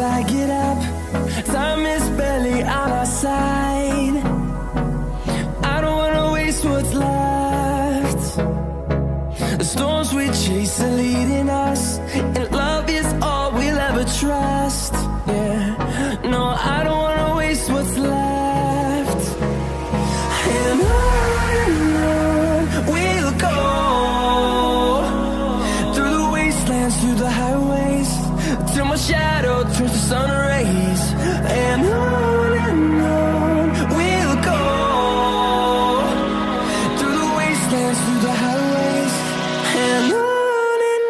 I get up. Time is barely on our side. I don't wanna waste what's left. The storms we chase are leading us, and love is all we'll ever trust. Yeah, no, I don't wanna waste what's left. And on we'll go, through the wastelands, through the highways, till my shadow turns to sun rays. And on we'll go, through the wastelands, through the highways, and on we'll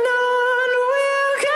go.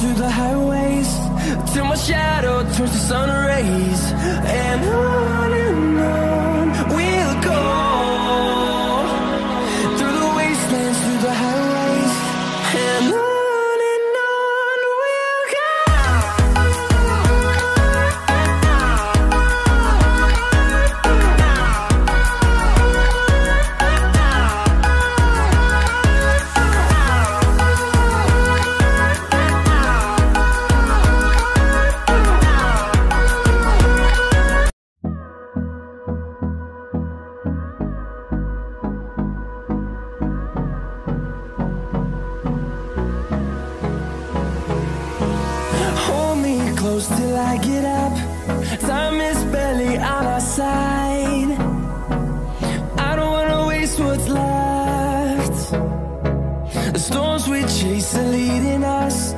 Through the highways, till my shadow turns to sun rays. And on we'll go, through the wastelands, through the highways, and on we'll go. Close till I get up. Time is barely on our side. I don't wanna waste what's left. The storms we chase are leading us,